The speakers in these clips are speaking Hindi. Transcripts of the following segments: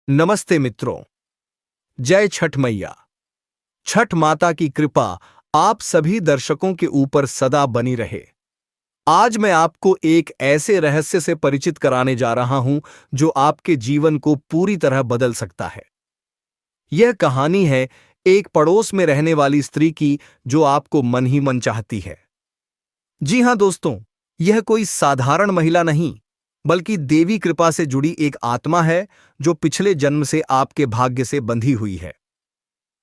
नमस्ते मित्रों। जय छठ मैया। छठ माता की कृपा आप सभी दर्शकों के ऊपर सदा बनी रहे। आज मैं आपको एक ऐसे रहस्य से परिचित कराने जा रहा हूं जो आपके जीवन को पूरी तरह बदल सकता है। यह कहानी है एक पड़ोस में रहने वाली स्त्री की जो आपको मन ही मन चाहती है। जी हां दोस्तों, यह कोई साधारण महिला नहीं, बल्कि देवी कृपा से जुड़ी एक आत्मा है जो पिछले जन्म से आपके भाग्य से बंधी हुई है।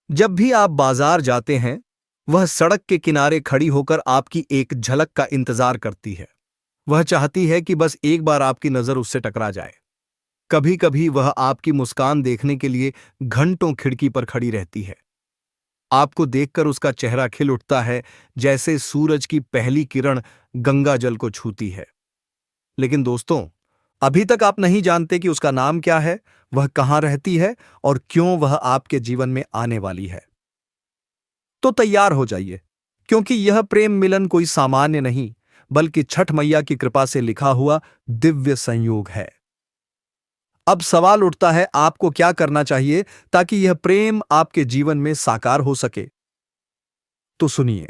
जब भी आप बाजार जाते हैं, वह सड़क के किनारे खड़ी होकर आपकी एक झलक का इंतजार करती है। वह चाहती है कि बस एक बार आपकी नजर उससे टकरा जाए। कभी कभी वह आपकी मुस्कान देखने के लिए घंटों खिड़की पर खड़ी रहती है। आपको देखकर उसका चेहरा खिल उठता है, जैसे सूरज की पहली किरण गंगा जल को छूती है। लेकिन दोस्तों, अभी तक आप नहीं जानते कि उसका नाम क्या है, वह कहां रहती है और क्यों वह आपके जीवन में आने वाली है। तो तैयार हो जाइए, क्योंकि यह प्रेम मिलन कोई सामान्य नहीं, बल्कि छठ मैया की कृपा से लिखा हुआ दिव्य संयोग है। अब सवाल उठता है, आपको क्या करना चाहिए ताकि यह प्रेम आपके जीवन में साकार हो सके। तो सुनिए,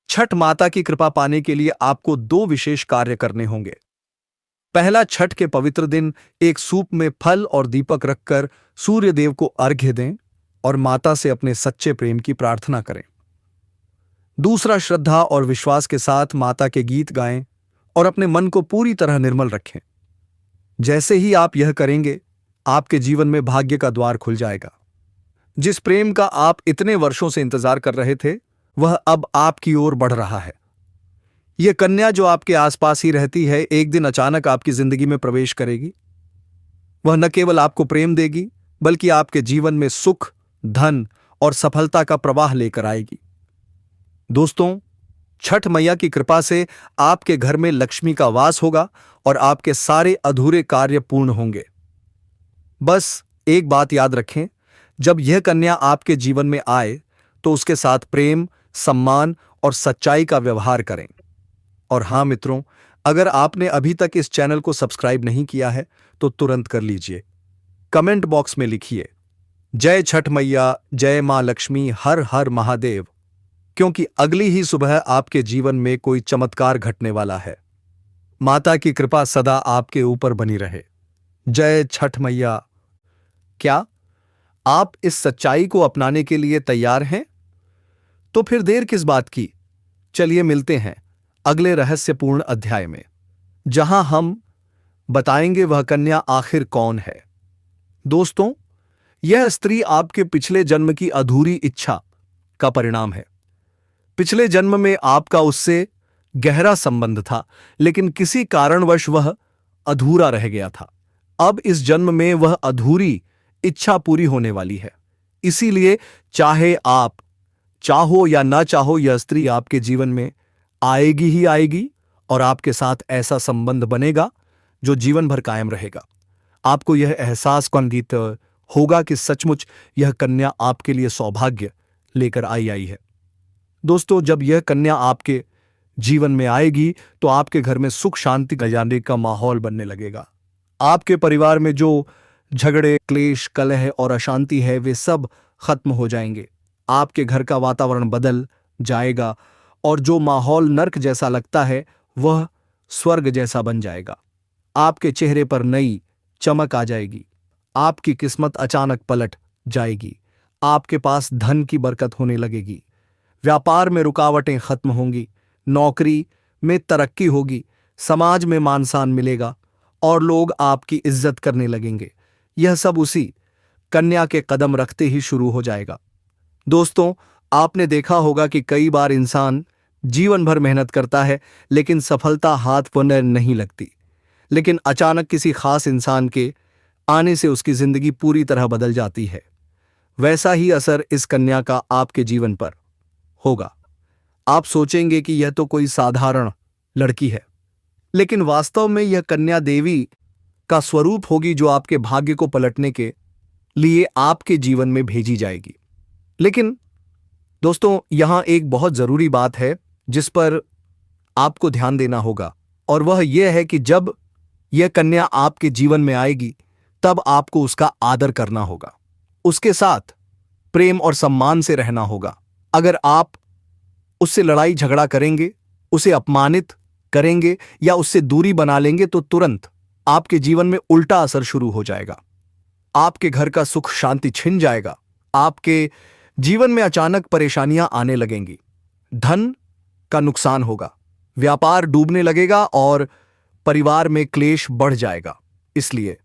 छठ माता की कृपा पाने के लिए आपको दो विशेष कार्य करने होंगे। पहला, छठ के पवित्र दिन एक सूप में फल और दीपक रखकर सूर्य देव को अर्घ्य दें और माता से अपने सच्चे प्रेम की प्रार्थना करें। दूसरा, श्रद्धा और विश्वास के साथ माता के गीत गाएं और अपने मन को पूरी तरह निर्मल रखें। जैसे ही आप यह करेंगे, आपके जीवन में भाग्य का द्वार खुल जाएगा। जिस प्रेम का आप इतने वर्षों से इंतजार कर रहे थे, वह अब आपकी ओर बढ़ रहा है। यह कन्या जो आपके आसपास ही रहती है, एक दिन अचानक आपकी जिंदगी में प्रवेश करेगी। वह न केवल आपको प्रेम देगी, बल्कि आपके जीवन में सुख, धन और सफलता का प्रवाह लेकर आएगी। दोस्तों, छठ मैया की कृपा से आपके घर में लक्ष्मी का वास होगा और आपके सारे अधूरे कार्य पूर्ण होंगे। बस एक बात याद रखें, जब यह कन्या आपके जीवन में आए तो उसके साथ प्रेम, सम्मान और सच्चाई का व्यवहार करें। और हां मित्रों, अगर आपने अभी तक इस चैनल को सब्सक्राइब नहीं किया है तो तुरंत कर लीजिए। कमेंट बॉक्स में लिखिए, जय छठ मैया, जय मां लक्ष्मी, हर हर महादेव, क्योंकि अगली ही सुबह आपके जीवन में कोई चमत्कार घटने वाला है। माता की कृपा सदा आपके ऊपर बनी रहे। जय छठ मैया। क्या आप इस सच्चाई को अपनाने के लिए तैयार हैं? तो फिर देर किस बात की, चलिए मिलते हैं अगले रहस्यपूर्ण अध्याय में, जहां हम बताएंगे वह कन्या आखिर कौन है। दोस्तों, यह स्त्री आपके पिछले जन्म की अधूरी इच्छा का परिणाम है। पिछले जन्म में आपका उससे गहरा संबंध था, लेकिन किसी कारणवश वह अधूरा रह गया था। अब इस जन्म में वह अधूरी इच्छा पूरी होने वाली है। इसीलिए चाहे आप चाहो या ना चाहो, यह स्त्री आपके जीवन में आएगी ही आएगी और आपके साथ ऐसा संबंध बनेगा जो जीवन भर कायम रहेगा। आपको यह एहसास कंदित होगा कि सचमुच यह कन्या आपके लिए सौभाग्य लेकर आई है। दोस्तों, जब यह कन्या आपके जीवन में आएगी तो आपके घर में सुख शांति गजाने का माहौल बनने लगेगा। आपके परिवार में जो झगड़े, क्लेश, कलह और अशांति है, वे सब खत्म हो जाएंगे। आपके घर का वातावरण बदल जाएगा और जो माहौल नर्क जैसा लगता है, वह स्वर्ग जैसा बन जाएगा। आपके चेहरे पर नई चमक आ जाएगी। आपकी किस्मत अचानक पलट जाएगी। आपके पास धन की बरकत होने लगेगी। व्यापार में रुकावटें खत्म होंगी। नौकरी में तरक्की होगी। समाज में मान सम्मान मिलेगा और लोग आपकी इज्जत करने लगेंगे। यह सब उसी कन्या के कदम रखते ही शुरू हो जाएगा। दोस्तों, आपने देखा होगा कि कई बार इंसान जीवन भर मेहनत करता है, लेकिन सफलता हाथ पर नहीं लगती। लेकिन अचानक किसी खास इंसान के आने से उसकी जिंदगी पूरी तरह बदल जाती है। वैसा ही असर इस कन्या का आपके जीवन पर होगा। आप सोचेंगे कि यह तो कोई साधारण लड़की है, लेकिन वास्तव में यह कन्या देवी का स्वरूप होगी, जो आपके भाग्य को पलटने के लिए आपके जीवन में भेजी जाएगी। लेकिन दोस्तों, यहां एक बहुत जरूरी बात है जिस पर आपको ध्यान देना होगा, और वह यह है कि जब यह कन्या आपके जीवन में आएगी तब आपको उसका आदर करना होगा, उसके साथ प्रेम और सम्मान से रहना होगा। अगर आप उससे लड़ाई झगड़ा करेंगे, उसे अपमानित करेंगे या उससे दूरी बना लेंगे तो तुरंत आपके जीवन में उल्टा असर शुरू हो जाएगा। आपके घर का सुख शांति छिन जाएगा, आपके जीवन में अचानक परेशानियां आने लगेंगी, धन का नुकसान होगा, व्यापार डूबने लगेगा और परिवार में क्लेश बढ़ जाएगा। इसलिए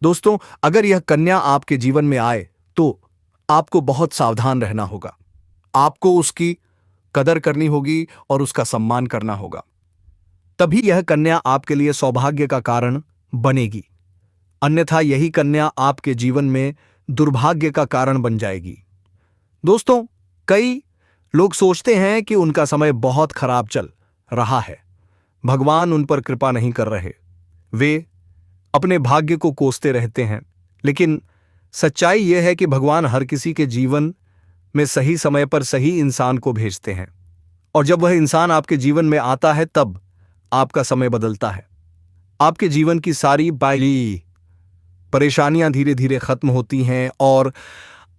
दोस्तों, अगर यह कन्या आपके जीवन में आए तो आपको बहुत सावधान रहना होगा। आपको उसकी कदर करनी होगी और उसका सम्मान करना होगा। तभी यह कन्या आपके लिए सौभाग्य का कारण बनेगी, अन्यथा यही कन्या आपके जीवन में दुर्भाग्य का कारण बन जाएगी। दोस्तों, कई लोग सोचते हैं कि उनका समय बहुत खराब चल रहा है, भगवान उन पर कृपा नहीं कर रहे, वे अपने भाग्य को कोसते रहते हैं। लेकिन सच्चाई यह है कि भगवान हर किसी के जीवन में सही समय पर सही इंसान को भेजते हैं, और जब वह इंसान आपके जीवन में आता है तब आपका समय बदलता है। आपके जीवन की सारी बारी परेशानियां धीरे धीरे खत्म होती हैं और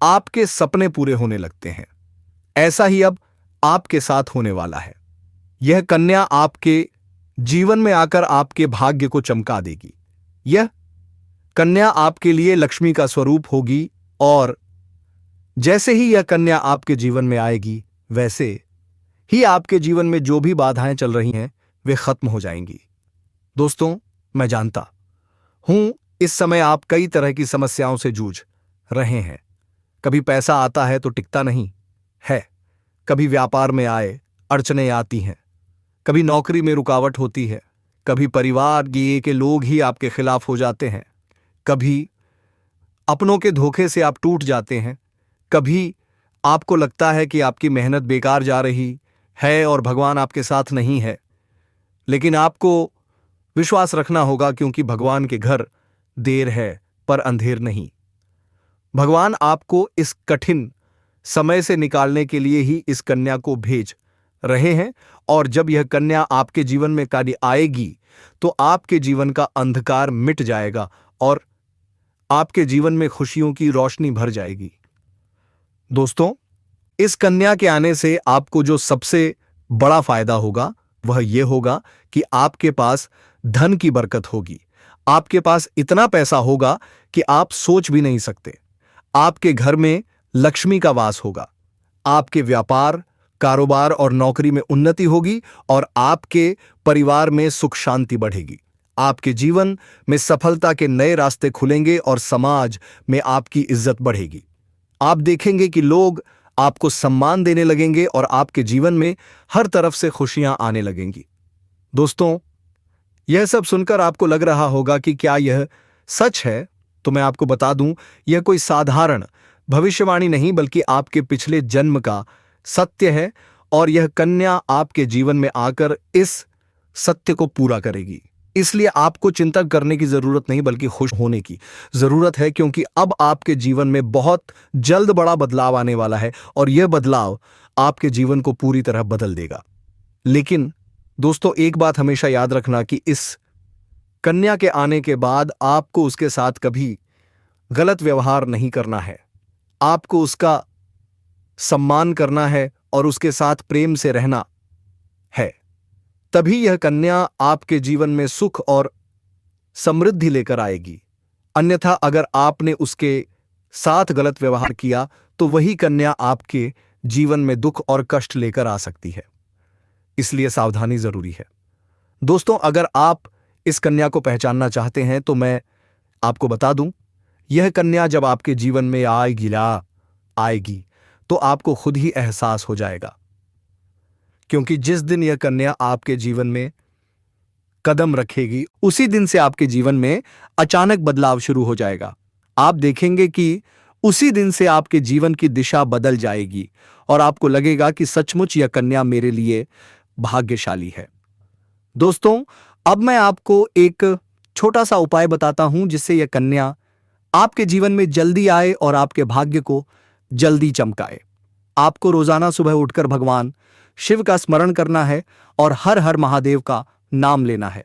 आपके सपने पूरे होने लगते हैं। ऐसा ही अब आपके साथ होने वाला है। यह कन्या आपके जीवन में आकर आपके भाग्य को चमका देगी। यह कन्या आपके लिए लक्ष्मी का स्वरूप होगी और जैसे ही यह कन्या आपके जीवन में आएगी, वैसे ही आपके जीवन में जो भी बाधाएं चल रही हैं वे खत्म हो जाएंगी। दोस्तों, मैं जानता हूं इस समय आप कई तरह की समस्याओं से जूझ रहे हैं। कभी पैसा आता है तो टिकता नहीं है, कभी व्यापार में आए अड़चनें आती हैं, कभी नौकरी में रुकावट होती है, कभी परिवार के लोग ही आपके खिलाफ हो जाते हैं, कभी अपनों के धोखे से आप टूट जाते हैं, कभी आपको लगता है कि आपकी मेहनत बेकार जा रही है और भगवान आपके साथ नहीं है। लेकिन आपको विश्वास रखना होगा, क्योंकि भगवान के घर देर है पर अंधेर नहीं। भगवान आपको इस कठिन समय से निकालने के लिए ही इस कन्या को भेज रहे हैं, और जब यह कन्या आपके जीवन में कार्य आएगी तो आपके जीवन का अंधकार मिट जाएगा और आपके जीवन में खुशियों की रोशनी भर जाएगी। दोस्तों, इस कन्या के आने से आपको जो सबसे बड़ा फायदा होगा वह यह होगा कि आपके पास धन की बरकत होगी। आपके पास इतना पैसा होगा कि आप सोच भी नहीं सकते। आपके घर में लक्ष्मी का वास होगा, आपके व्यापार, कारोबार और नौकरी में उन्नति होगी और आपके परिवार में सुख शांति बढ़ेगी। आपके जीवन में सफलता के नए रास्ते खुलेंगे और समाज में आपकी इज्जत बढ़ेगी। आप देखेंगे कि लोग आपको सम्मान देने लगेंगे और आपके जीवन में हर तरफ से खुशियां आने लगेंगी। दोस्तों, यह सब सुनकर आपको लग रहा होगा कि क्या यह सच है? तो मैं आपको बता दूं, यह कोई साधारण भविष्यवाणी नहीं बल्कि आपके पिछले जन्म का सत्य है, और यह कन्या आपके जीवन में आकर इस सत्य को पूरा करेगी। इसलिए आपको चिंता करने की जरूरत नहीं बल्कि खुश होने की जरूरत है, क्योंकि अब आपके जीवन में बहुत जल्द बड़ा बदलाव आने वाला है और यह बदलाव आपके जीवन को पूरी तरह बदल देगा। लेकिन दोस्तों, एक बात हमेशा याद रखना कि इस कन्या के आने के बाद आपको उसके साथ कभी गलत व्यवहार नहीं करना है। आपको उसका सम्मान करना है और उसके साथ प्रेम से रहना है। तभी यह कन्या आपके जीवन में सुख और समृद्धि लेकर आएगी। अन्यथा अगर आपने उसके साथ गलत व्यवहार किया तो वही कन्या आपके जीवन में दुख और कष्ट लेकर आ सकती है। इसलिए सावधानी जरूरी है। दोस्तों, अगर आप इस कन्या को पहचानना चाहते हैं तो मैं आपको बता दूं, यह कन्या जब आपके जीवन में आएगी तो आपको खुद ही एहसास हो जाएगा, क्योंकि जिस दिन यह कन्या आपके जीवन में कदम रखेगी उसी दिन से आपके जीवन में अचानक बदलाव शुरू हो जाएगा। आप देखेंगे कि उसी दिन से आपके जीवन की दिशा बदल जाएगी और आपको लगेगा कि सचमुच यह कन्या मेरे लिए भाग्यशाली है। दोस्तों, अब मैं आपको एक छोटा सा उपाय बताता हूं जिससे यह कन्या आपके जीवन में जल्दी आए और आपके भाग्य को जल्दी चमकाए। आपको रोजाना सुबह उठकर भगवान शिव का स्मरण करना है और हर हर महादेव का नाम लेना है।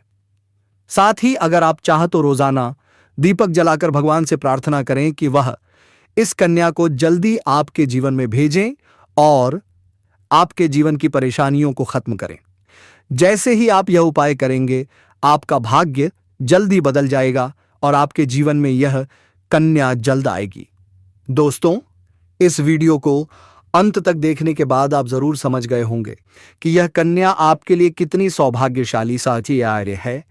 साथ ही अगर आप चाह तो रोजाना दीपक जलाकर भगवान से प्रार्थना करें कि वह इस कन्या को जल्दी आपके जीवन में भेजें और आपके जीवन की परेशानियों को खत्म करें। जैसे ही आप यह उपाय करेंगे, आपका भाग्य जल्दी बदल जाएगा और आपके जीवन में यह कन्या जल्द आएगी। दोस्तों, इस वीडियो को अंत तक देखने के बाद आप जरूर समझ गए होंगे कि यह कन्या आपके लिए कितनी सौभाग्यशाली साथी आर्य है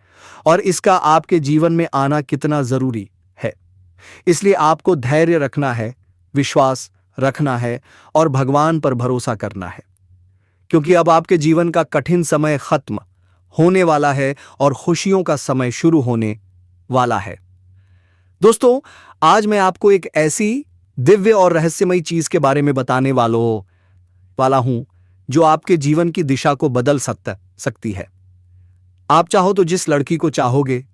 और इसका आपके जीवन में आना कितना जरूरी है। इसलिए आपको धैर्य रखना है, विश्वास रखना है और भगवान पर भरोसा करना है, क्योंकि अब आपके जीवन का कठिन समय खत्म होने वाला है और खुशियों का समय शुरू होने वाला है। दोस्तों, आज मैं आपको एक ऐसी दिव्य और रहस्यमयी चीज के बारे में बताने वाला हूं जो आपके जीवन की दिशा को बदल सकती है। आप चाहो तो जिस लड़की को चाहोगे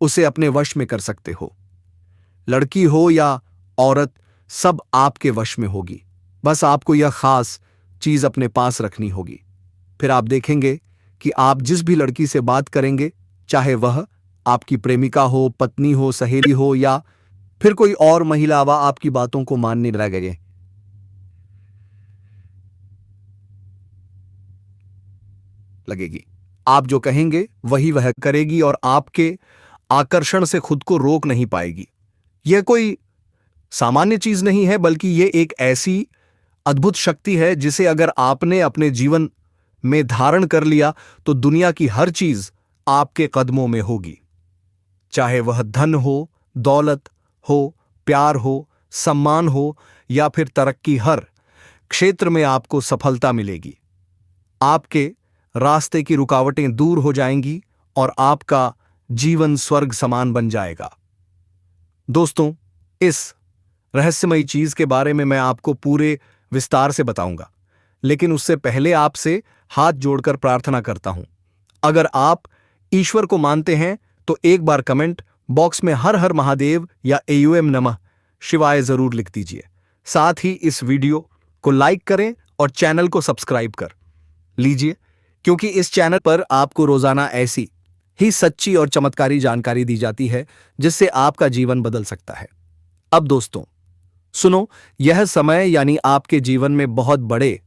उसे अपने वश में कर सकते हो। लड़की हो या औरत, सब आपके वश में होगी। बस आपको यह खास चीज अपने पास रखनी होगी। फिर आप देखेंगे कि आप जिस भी लड़की से बात करेंगे, चाहे वह आपकी प्रेमिका हो, पत्नी हो, सहेली हो या फिर कोई और महिला, वह आपकी बातों को मानने लगेगी। आप जो कहेंगे वही वह करेगी और आपके आकर्षण से खुद को रोक नहीं पाएगी। यह कोई सामान्य चीज नहीं है, बल्कि यह एक ऐसी अद्भुत शक्ति है जिसे अगर आपने अपने जीवन में धारण कर लिया तो दुनिया की हर चीज आपके कदमों में होगी। चाहे वह धन हो, दौलत हो, प्यार हो, सम्मान हो या फिर तरक्की, हर क्षेत्र में आपको सफलता मिलेगी। आपके रास्ते की रुकावटें दूर हो जाएंगी और आपका जीवन स्वर्ग समान बन जाएगा। दोस्तों, इस रहस्यमयी चीज के बारे में मैं आपको पूरे विस्तार से बताऊंगा, लेकिन उससे पहले आपसे हाथ जोड़कर प्रार्थना करता हूं। अगर आप ईश्वर को मानते हैं तो एक बार कमेंट बॉक्स में हर हर महादेव या एयूएम नमः शिवाय जरूर लिख दीजिए। साथ ही इस वीडियो को लाइक करें और चैनल को सब्सक्राइब कर लीजिए, क्योंकि इस चैनल पर आपको रोजाना ऐसी ही सच्ची और चमत्कारी जानकारी दी जाती है जिससे आपका जीवन बदल सकता है। अब दोस्तों सुनो, यह समय यानी आपके जीवन में बहुत बड़े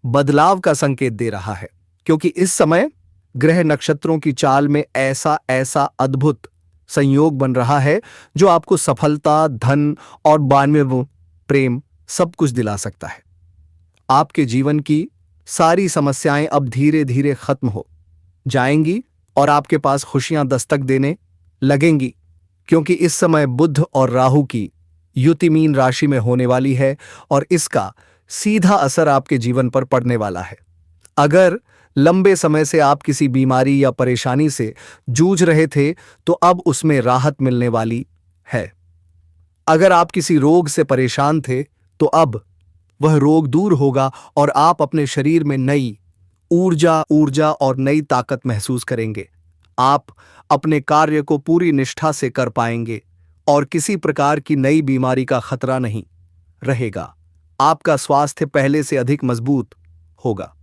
बदलाव का संकेत दे रहा है, क्योंकि इस समय ग्रह नक्षत्रों की चाल में ऐसा अद्भुत संयोग बन रहा है जो आपको सफलता, धन और बानवे प्रेम सब कुछ दिला सकता है। आपके जीवन की सारी समस्याएं अब धीरे धीरे खत्म हो जाएंगी और आपके पास खुशियां दस्तक देने लगेंगी, क्योंकि इस समय बुध और राहु की युति मीन राशि में होने वाली है और इसका सीधा असर आपके जीवन पर पड़ने वाला है। अगर लंबे समय से आप किसी बीमारी या परेशानी से जूझ रहे थे तो अब उसमें राहत मिलने वाली है। अगर आप किसी रोग से परेशान थे तो अब वह रोग दूर होगा और आप अपने शरीर में नई ऊर्जा और नई ताकत महसूस करेंगे। आप अपने कार्य को पूरी निष्ठा से कर पाएंगे और किसी प्रकार की नई बीमारी का खतरा नहीं रहेगा। आपका स्वास्थ्य पहले से अधिक मजबूत होगा।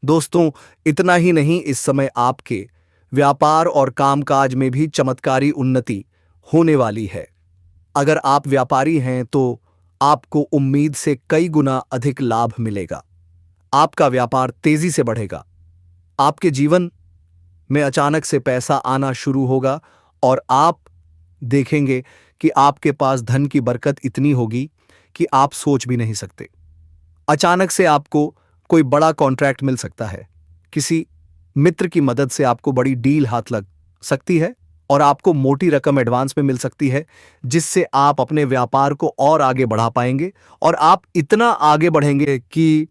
दोस्तों, इतना ही नहीं, इस समय आपके व्यापार और कामकाज में भी चमत्कारी उन्नति होने वाली है। अगर आप व्यापारी हैं तो आपको उम्मीद से कई गुना अधिक लाभ मिलेगा। आपका व्यापार तेजी से बढ़ेगा। आपके जीवन में अचानक से पैसा आना शुरू होगा और आप देखेंगे कि आपके पास धन की बरकत इतनी होगी कि आप सोच भी नहीं सकते। अचानक से आपको कोई बड़ा कॉन्ट्रैक्ट मिल सकता है। किसी मित्र की मदद से आपको बड़ी डील हाथ लग सकती है और आपको मोटी रकम एडवांस में मिल सकती है, जिससे आप अपने व्यापार को और आगे बढ़ा पाएंगे और आप इतना आगे बढ़ेंगे कि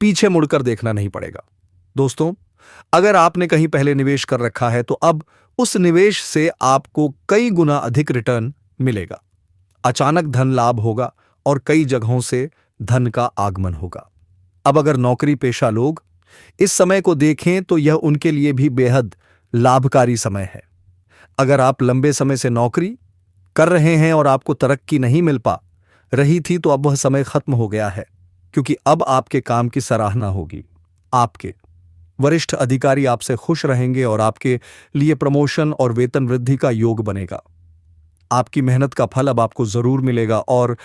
पीछे मुड़कर देखना नहीं पड़ेगा। दोस्तों, अगर आपने कहीं पहले निवेश कर रखा है तो अब उस निवेश से आपको कई गुना अधिक रिटर्न मिलेगा। अचानक धन लाभ होगा और कई जगहों से धन का आगमन होगा। अब अगर नौकरी पेशा लोग इस समय को देखें तो यह उनके लिए भी बेहद लाभकारी समय है। अगर आप लंबे समय से नौकरी कर रहे हैं और आपको तरक्की नहीं मिल पा रही थी तो अब वह समय खत्म हो गया है, क्योंकि अब आपके काम की सराहना होगी। आपके वरिष्ठ अधिकारी आपसे खुश रहेंगे और आपके लिए प्रमोशन और वेतन वृद्धि का योग बनेगा। आपकी मेहनत का फल अब आपको जरूर मिलेगा और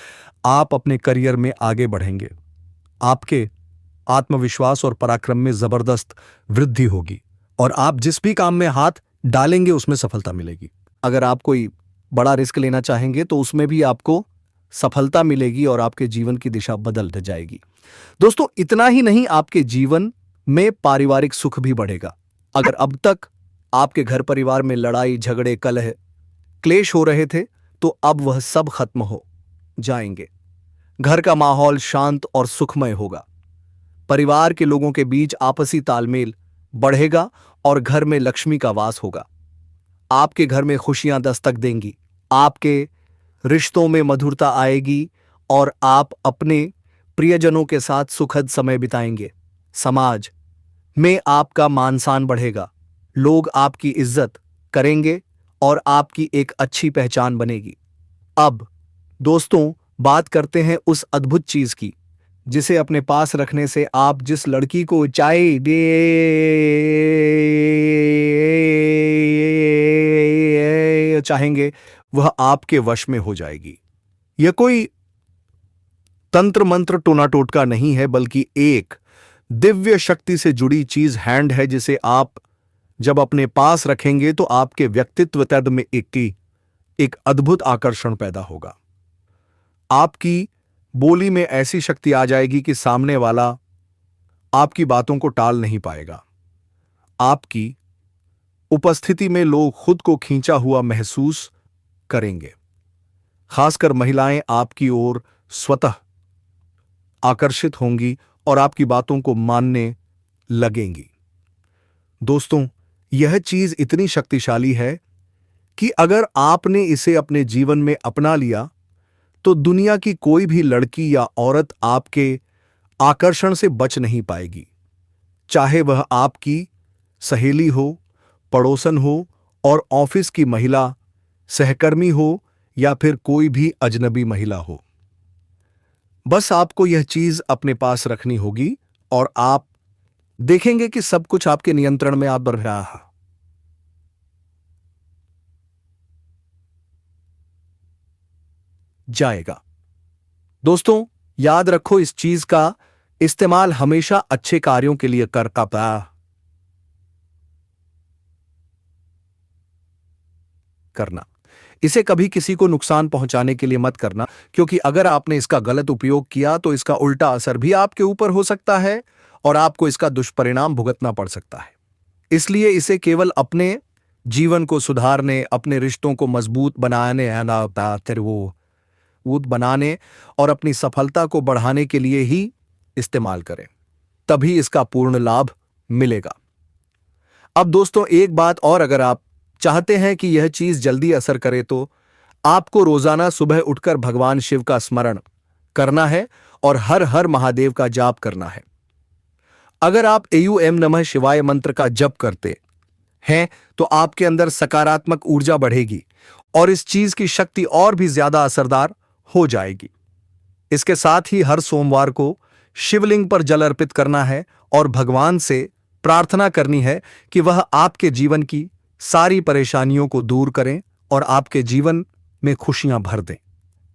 आप अपने करियर में आगे बढ़ेंगे। आपके आत्मविश्वास और पराक्रम में जबरदस्त वृद्धि होगी और आप जिस भी काम में हाथ डालेंगे उसमें सफलता मिलेगी। अगर आप कोई बड़ा रिस्क लेना चाहेंगे तो उसमें भी आपको सफलता मिलेगी और आपके जीवन की दिशा बदल जाएगी। दोस्तों, इतना ही नहीं, आपके जीवन में पारिवारिक सुख भी बढ़ेगा। अगर अब तक आपके घर परिवार में लड़ाई झगड़े कलह क्लेश हो रहे थे तो अब वह सब खत्म हो जाएंगे। घर का माहौल शांत और सुखमय होगा। परिवार के लोगों के बीच आपसी तालमेल बढ़ेगा और घर में लक्ष्मी का वास होगा। आपके घर में खुशियां दस्तक देंगी। आपके रिश्तों में मधुरता आएगी और आप अपने प्रियजनों के साथ सुखद समय बिताएंगे। समाज में आपका मान सम्मान बढ़ेगा। लोग आपकी इज्जत करेंगे और आपकी एक अच्छी पहचान बनेगी। अब दोस्तों, बात करते हैं उस अद्भुत चीज की जिसे अपने पास रखने से आप जिस लड़की को चाहेंगे वह आपके वश में हो जाएगी। यह कोई तंत्र मंत्र टोना टोटका नहीं है, बल्कि एक दिव्य शक्ति से जुड़ी चीज हैंड है, जिसे आप जब अपने पास रखेंगे तो आपके व्यक्तित्व तद में एक अद्भुत आकर्षण पैदा होगा। आपकी बोली में ऐसी शक्ति आ जाएगी कि सामने वाला आपकी बातों को टाल नहीं पाएगा। आपकी उपस्थिति में लोग खुद को खींचा हुआ महसूस करेंगे। खासकर महिलाएं आपकी ओर स्वतः आकर्षित होंगी और आपकी बातों को मानने लगेंगी। दोस्तों, यह चीज इतनी शक्तिशाली है कि अगर आपने इसे अपने जीवन में अपना लिया तो दुनिया की कोई भी लड़की या औरत आपके आकर्षण से बच नहीं पाएगी, चाहे वह आपकी सहेली हो, पड़ोसन हो और ऑफिस की महिला सहकर्मी हो या फिर कोई भी अजनबी महिला हो। बस आपको यह चीज अपने पास रखनी होगी और आप देखेंगे कि सब कुछ आपके नियंत्रण में आप बढ़ रहा है। जाएगा। दोस्तों, याद रखो, इस चीज का इस्तेमाल हमेशा अच्छे कार्यों के लिए करना। इसे कभी किसी को नुकसान पहुंचाने के लिए मत करना, क्योंकि अगर आपने इसका गलत उपयोग किया तो इसका उल्टा असर भी आपके ऊपर हो सकता है और आपको इसका दुष्परिणाम भुगतना पड़ सकता है। इसलिए इसे केवल अपने जीवन को सुधारने, अपने रिश्तों को मजबूत बनाने और अपनी सफलता को बढ़ाने के लिए ही इस्तेमाल करें, तभी इसका पूर्ण लाभ मिलेगा। अब दोस्तों, एक बात और, अगर आप चाहते हैं कि यह चीज जल्दी असर करे तो आपको रोजाना सुबह उठकर भगवान शिव का स्मरण करना है और हर हर महादेव का जाप करना है। अगर आप एयूएम नमः शिवाय मंत्र का जप करते हैं तो आपके अंदर सकारात्मक ऊर्जा बढ़ेगी और इस चीज की शक्ति और भी ज्यादा असरदार हो जाएगी। इसके साथ ही हर सोमवार को शिवलिंग पर जल अर्पित करना है और भगवान से प्रार्थना करनी है कि वह आपके जीवन की सारी परेशानियों को दूर करें और आपके जीवन में खुशियां भर दें।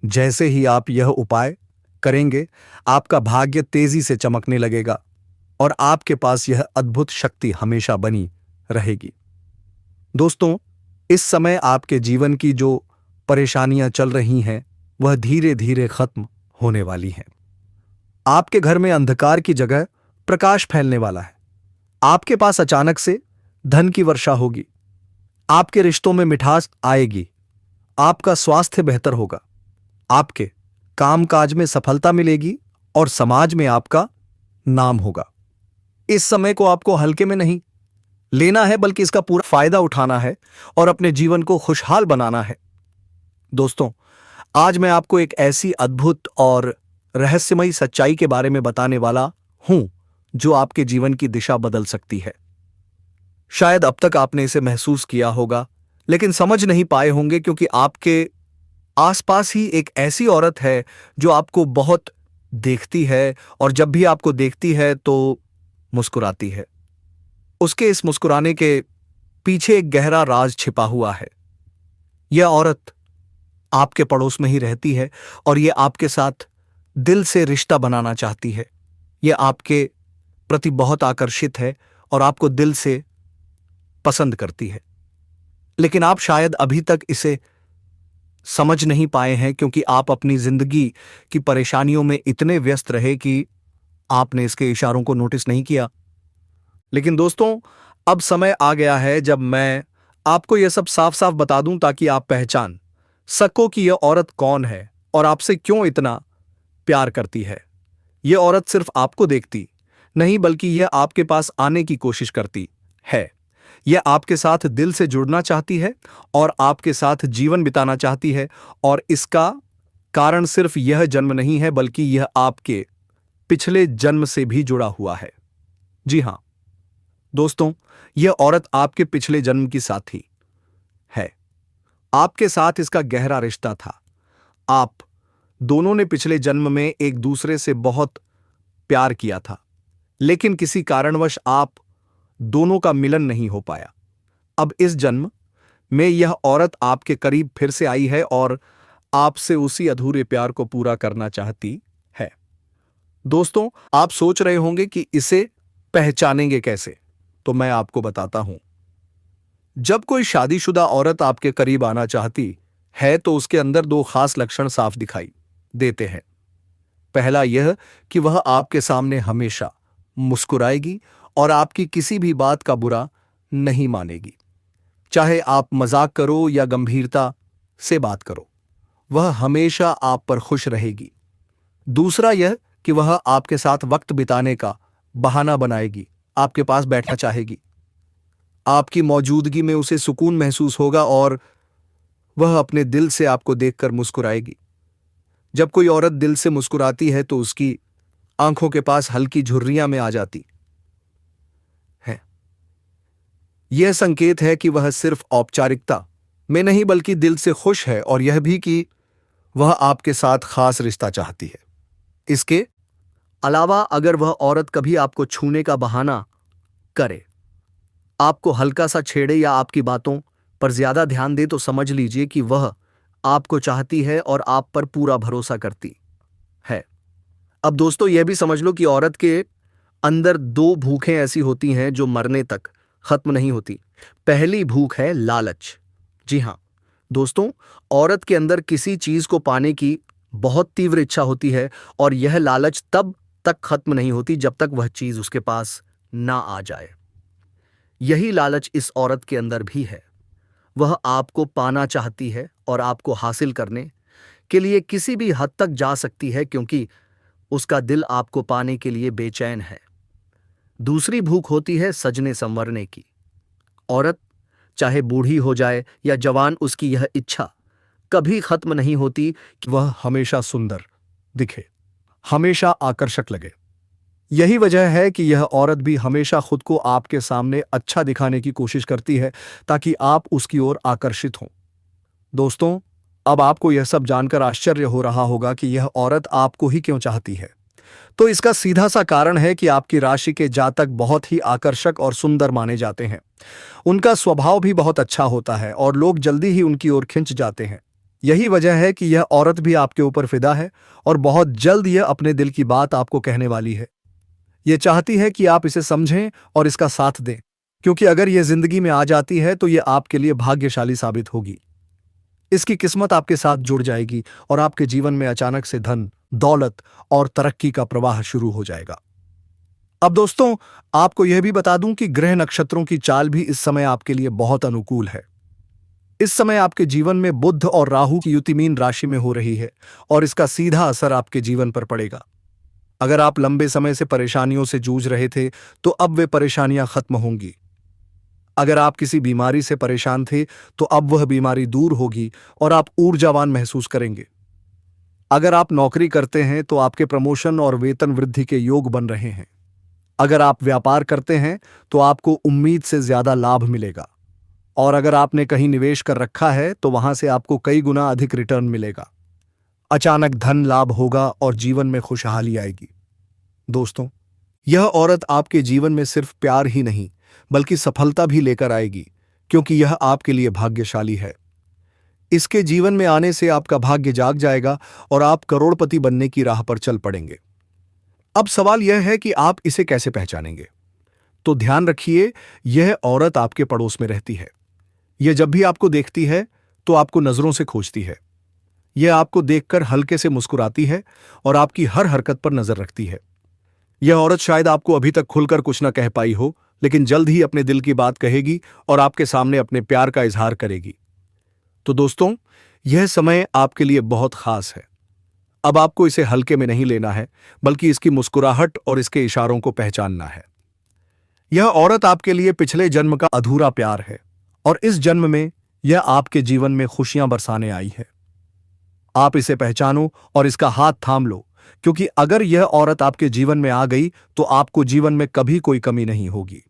जैसे ही आप यह उपाय करेंगे, आपका भाग्य तेजी से चमकने लगेगा और आपके पास यह अद्भुत शक्ति हमेशा बनी रहेगी। दोस्तों, इस समय आपके जीवन की जो परेशानियां चल रही हैं वह धीरे धीरे खत्म होने वाली हैं। आपके घर में अंधकार की जगह प्रकाश फैलने वाला है। आपके पास अचानक से धन की वर्षा होगी। आपके रिश्तों में मिठास आएगी। आपका स्वास्थ्य बेहतर होगा। आपके कामकाज में सफलता मिलेगी और समाज में आपका नाम होगा। इस समय को आपको हल्के में नहीं लेना है, बल्कि इसका पूरा फायदा उठाना है और अपने जीवन को खुशहाल बनाना है। दोस्तों, आज मैं आपको एक ऐसी अद्भुत और रहस्यमयी सच्चाई के बारे में बताने वाला हूं जो आपके जीवन की दिशा बदल सकती है। शायद अब तक आपने इसे महसूस किया होगा, लेकिन समझ नहीं पाए होंगे, क्योंकि आपके आसपास ही एक ऐसी औरत है जो आपको बहुत देखती है और जब भी आपको देखती है तो मुस्कुराती है। उसके इस मुस्कुराने के पीछे एक गहरा राज छिपा हुआ है। यह औरत आपके पड़ोस में ही रहती है और ये आपके साथ दिल से रिश्ता बनाना चाहती है। ये आपके प्रति बहुत आकर्षित है और आपको दिल से पसंद करती है। लेकिन आप शायद अभी तक इसे समझ नहीं पाए हैं क्योंकि आप अपनी जिंदगी की परेशानियों में इतने व्यस्त रहे कि आपने इसके इशारों को नोटिस नहीं किया। लेकिन दोस्तों, अब समय आ गया है जब मैं आपको यह सब साफ साफ बता दूं ताकि आप पहचान सको कि यह औरत कौन है और आपसे क्यों इतना प्यार करती है। यह औरत सिर्फ आपको देखती नहीं बल्कि यह आपके पास आने की कोशिश करती है। यह आपके साथ दिल से जुड़ना चाहती है और आपके साथ जीवन बिताना चाहती है, और इसका कारण सिर्फ यह जन्म नहीं है बल्कि यह आपके पिछले जन्म से भी जुड़ा हुआ है। जी हां दोस्तों, यह औरत आपके पिछले जन्म की साथी है। आपके साथ इसका गहरा रिश्ता था। आप दोनों ने पिछले जन्म में एक दूसरे से बहुत प्यार किया था, लेकिन किसी कारणवश आप दोनों का मिलन नहीं हो पाया। अब इस जन्म में यह औरत आपके करीब फिर से आई है और आपसे उसी अधूरे प्यार को पूरा करना चाहती है। दोस्तों, आप सोच रहे होंगे कि इसे पहचानेंगे कैसे, तो मैं आपको बताता हूं। जब कोई शादीशुदा औरत आपके करीब आना चाहती है तो उसके अंदर दो खास लक्षण साफ दिखाई देते हैं। पहला यह कि वह आपके सामने हमेशा मुस्कुराएगी और आपकी किसी भी बात का बुरा नहीं मानेगी। चाहे आप मजाक करो या गंभीरता से बात करो, वह हमेशा आप पर खुश रहेगी। दूसरा यह कि वह आपके साथ वक्त बिताने का बहाना बनाएगी, आपके पास बैठना चाहेगी। आपकी मौजूदगी में उसे सुकून महसूस होगा और वह अपने दिल से आपको देखकर मुस्कुराएगी। जब कोई औरत दिल से मुस्कुराती है तो उसकी आंखों के पास हल्की झुर्रियां में आ जाती है। यह संकेत है कि वह सिर्फ औपचारिकता में नहीं बल्कि दिल से खुश है, और यह भी कि वह आपके साथ खास रिश्ता चाहती है। इसके अलावा अगर वह औरत कभी आपको छूने का बहाना करे, आपको हल्का सा छेड़े या आपकी बातों पर ज्यादा ध्यान दे, तो समझ लीजिए कि वह आपको चाहती है और आप पर पूरा भरोसा करती है। अब दोस्तों, यह भी समझ लो कि औरत के अंदर दो भूखें ऐसी होती हैं जो मरने तक खत्म नहीं होती। पहली भूख है लालच। जी हां दोस्तों, औरत के अंदर किसी चीज को पाने की बहुत तीव्र इच्छा होती है और यह लालच तब तक खत्म नहीं होती जब तक वह चीज उसके पास ना आ जाए। यही लालच इस औरत के अंदर भी है। वह आपको पाना चाहती है और आपको हासिल करने के लिए किसी भी हद तक जा सकती है क्योंकि उसका दिल आपको पाने के लिए बेचैन है। दूसरी भूख होती है सजने संवरने की। औरत चाहे बूढ़ी हो जाए या जवान, उसकी यह इच्छा कभी खत्म नहीं होती कि वह हमेशा सुंदर दिखे, हमेशा आकर्षक लगे। यही वजह है कि यह औरत भी हमेशा खुद को आपके सामने अच्छा दिखाने की कोशिश करती है ताकि आप उसकी ओर आकर्षित हों। दोस्तों, अब आपको यह सब जानकर आश्चर्य हो रहा होगा कि यह औरत आपको ही क्यों चाहती है। तो इसका सीधा सा कारण है कि आपकी राशि के जातक बहुत ही आकर्षक और सुंदर माने जाते हैं। उनका स्वभाव भी बहुत अच्छा होता है और लोग जल्दी ही उनकी ओर खिंच जाते हैं। यही वजह है कि यह औरत भी आपके ऊपर फिदा है और बहुत जल्द यह अपने दिल की बात आपको कहने वाली है। यह चाहती है कि आप इसे समझें और इसका साथ दें, क्योंकि अगर यह जिंदगी में आ जाती है तो यह आपके लिए भाग्यशाली साबित होगी। इसकी किस्मत आपके साथ जुड़ जाएगी और आपके जीवन में अचानक से धन, दौलत और तरक्की का प्रवाह शुरू हो जाएगा। अब दोस्तों, आपको यह भी बता दूं कि ग्रह नक्षत्रों की चाल भी इस समय आपके लिए बहुत अनुकूल है। इस समय आपके जीवन में बुध और राहु की युति मीन राशि में हो रही है और इसका सीधा असर आपके जीवन पर पड़ेगा। अगर आप लंबे समय से परेशानियों से जूझ रहे थे तो अब वे परेशानियां खत्म होंगी। अगर आप किसी बीमारी से परेशान थे तो अब वह बीमारी दूर होगी और आप ऊर्जावान महसूस करेंगे। अगर आप नौकरी करते हैं तो आपके प्रमोशन और वेतन वृद्धि के योग बन रहे हैं। अगर आप व्यापार करते हैं तो आपको उम्मीद से ज्यादा लाभ मिलेगा, और अगर आपने कहीं निवेश कर रखा है तो वहां से आपको कई गुना अधिक रिटर्न मिलेगा। अचानक धन लाभ होगा और जीवन में खुशहाली आएगी। दोस्तों, यह औरत आपके जीवन में सिर्फ प्यार ही नहीं बल्कि सफलता भी लेकर आएगी, क्योंकि यह आपके लिए भाग्यशाली है। इसके जीवन में आने से आपका भाग्य जाग जाएगा और आप करोड़पति बनने की राह पर चल पड़ेंगे। अब सवाल यह है कि आप इसे कैसे पहचानेंगे। तो ध्यान रखिए, यह औरत आपके पड़ोस में रहती है। यह जब भी आपको देखती है तो आपको नजरों से खोजती है। यह आपको देखकर हल्के से मुस्कुराती है और आपकी हर हरकत पर नजर रखती है। यह औरत शायद आपको अभी तक खुलकर कुछ न कह पाई हो, लेकिन जल्द ही अपने दिल की बात कहेगी और आपके सामने अपने प्यार का इजहार करेगी। तो दोस्तों, यह समय आपके लिए बहुत खास है। अब आपको इसे हल्के में नहीं लेना है, बल्कि इसकी मुस्कुराहट और इसके इशारों को पहचानना है। यह औरत आपके लिए पिछले जन्म का अधूरा प्यार है और इस जन्म में यह आपके जीवन में खुशियां बरसाने आई है। आप इसे पहचानो और इसका हाथ थाम लो, क्योंकि अगर यह औरत आपके जीवन में आ गई तो आपको जीवन में कभी कोई कमी नहीं होगी।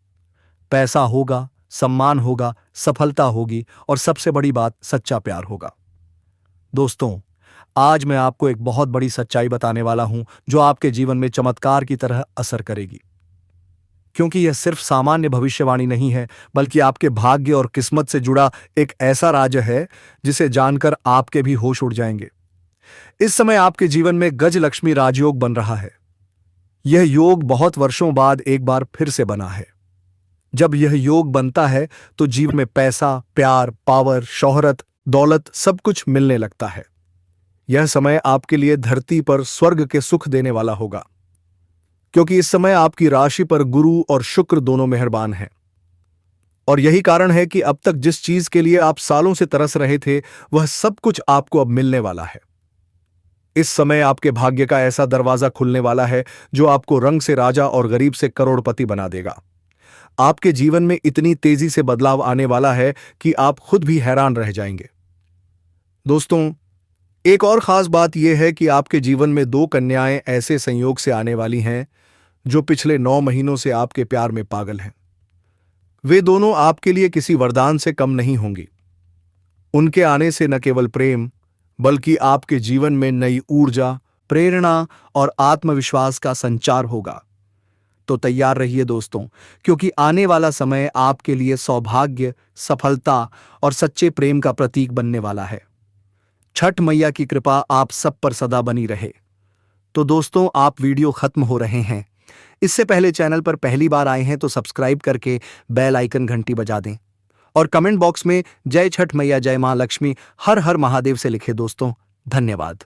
पैसा होगा, सम्मान होगा, सफलता होगी और सबसे बड़ी बात, सच्चा प्यार होगा। दोस्तों, आज मैं आपको एक बहुत बड़ी सच्चाई बताने वाला हूं जो आपके जीवन में चमत्कार की तरह असर करेगी। क्योंकि यह सिर्फ सामान्य भविष्यवाणी नहीं है, बल्कि आपके भाग्य और किस्मत से जुड़ा एक ऐसा राज है जिसे जानकर आपके भी होश उड़ जाएंगे। इस समय आपके जीवन में गज लक्ष्मी राजयोग बन रहा है। यह योग बहुत वर्षों बाद एक बार फिर से बना है। जब यह योग बनता है तो जीवन में पैसा, प्यार, पावर, शोहरत, दौलत सब कुछ मिलने लगता है। यह समय आपके लिए धरती पर स्वर्ग के सुख देने वाला होगा, क्योंकि इस समय आपकी राशि पर गुरु और शुक्र दोनों मेहरबान हैं। और यही कारण है कि अब तक जिस चीज के लिए आप सालों से तरस रहे थे, वह सब कुछ आपको अब मिलने वाला है। इस समय आपके भाग्य का ऐसा दरवाजा खुलने वाला है जो आपको रंग से राजा और गरीब से करोड़पति बना देगा। आपके जीवन में इतनी तेजी से बदलाव आने वाला है कि आप खुद भी हैरान रह जाएंगे। दोस्तों, एक और खास बात यह है कि आपके जीवन में 2 कन्याएं ऐसे संयोग से आने वाली हैं जो पिछले 9 महीनों से आपके प्यार में पागल हैं। वे दोनों आपके लिए किसी वरदान से कम नहीं होंगी। उनके आने से न केवल प्रेम, बल्कि आपके जीवन में नई ऊर्जा, प्रेरणा और आत्मविश्वास का संचार होगा। तो तैयार रहिए दोस्तों, क्योंकि आने वाला समय आपके लिए सौभाग्य, सफलता और सच्चे प्रेम का प्रतीक बनने वाला है। छठ मैया की कृपा आप सब पर सदा बनी रहे। तो दोस्तों, आप वीडियो खत्म हो रहे हैं, इससे पहले चैनल पर पहली बार आए हैं तो सब्सक्राइब करके बेल आइकन घंटी बजा दें और कमेंट बॉक्स में जय छठ मैया, जय मां लक्ष्मी, हर हर महादेव से लिखे दोस्तों। धन्यवाद।